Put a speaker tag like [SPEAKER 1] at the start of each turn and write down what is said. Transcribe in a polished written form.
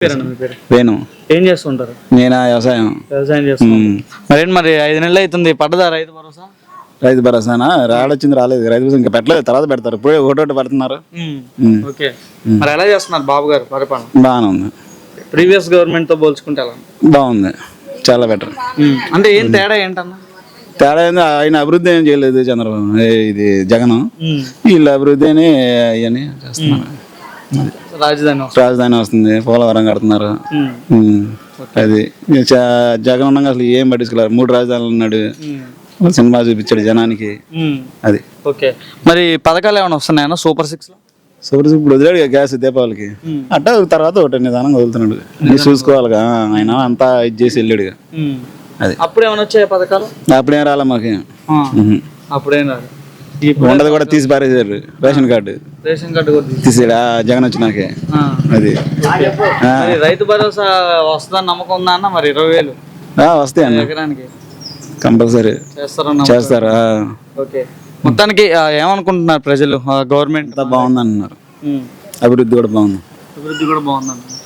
[SPEAKER 1] వేణు.
[SPEAKER 2] ఏం చేస్తుంటారు?
[SPEAKER 1] నేను వ్యవసాయం
[SPEAKER 2] చేస్తున్నాను. మరి 5 నెలలు అవుతుంది, పడ్డదా రైతు భరోసా?
[SPEAKER 1] రైతు భరోసానా రాడొచ్చింది, రాలేదు. రైతు భరోసా ఇంకా పెట్టలేదు, తర్వాత పెడతారు. ఇప్పుడే ఒకటి పడుతున్నారు.
[SPEAKER 2] ఓకే, మరి ఎలా చేస్తున్నారు బాబు గారు పరిపాలన?
[SPEAKER 1] బాగానే ఉంది.
[SPEAKER 2] ప్రీవియస్ గవర్నమెంట్ తో పోల్చుకుంటే ఎలా?
[SPEAKER 1] బాగుంది, చాలా బెటర్.
[SPEAKER 2] అంటే ఏం తేడా ఏంటన్నా?
[SPEAKER 1] తేడా ఏంది, ఆయన అభివృద్ధి ఏం చేయలేదు చంద్రబాబు, ఇది జగన్. వీళ్ళు అభివృద్ధి అని అవన్నీ చేస్తున్నారు. రాజధాని వస్తుంది, పోలవరం కడుతున్నారు. అది జగన్ ఉండగా అసలు ఏం పట్టించుకోలేరు. 3 రాజధానులు ఉన్నాడు, సినిమా చూపించాడు జనానికి. అది
[SPEAKER 2] ఓకే. మరి పథకాలు ఏమైనా వస్తున్నాయన్నా సూపర్ 6 లో?
[SPEAKER 1] సూపర్ ఇప్పుడు వదిలేడు గ్యాస్ దీపావళికి, అట్టా తర్వాత ఒకటి నిదానంగా వదులుతున్నాడు. చూసుకోవాలిగా, ఆయన అంతా ఇది చేసి వెళ్ళాడు. అది
[SPEAKER 2] అప్పుడు ఏమైనా వచ్చాయి పథకాలు?
[SPEAKER 1] అప్పుడేం రాలే మాకు.
[SPEAKER 2] అప్పుడేం రాదు.
[SPEAKER 1] ఉండదు కూడా తీసి పారేసారు. రేషన్ కార్డు తీసేడా జగన్ వచ్చినాకే. అది
[SPEAKER 2] రైతు భరోసా వస్తుందని నమ్మకం ఉందా అన్న? మరి 20,000
[SPEAKER 1] వస్తాయి అన్న,
[SPEAKER 2] ఎకరానికి
[SPEAKER 1] కంపల్సరీ చేస్తారా?
[SPEAKER 2] ఓకే, మొత్తానికి ఏమనుకుంటున్నారు ప్రజలు? గవర్నమెంట్
[SPEAKER 1] బాగుంది అంటున్నారు, అభివృద్ధి కూడా బాగుంది.
[SPEAKER 2] అభివృద్ధి కూడా బాగుంది.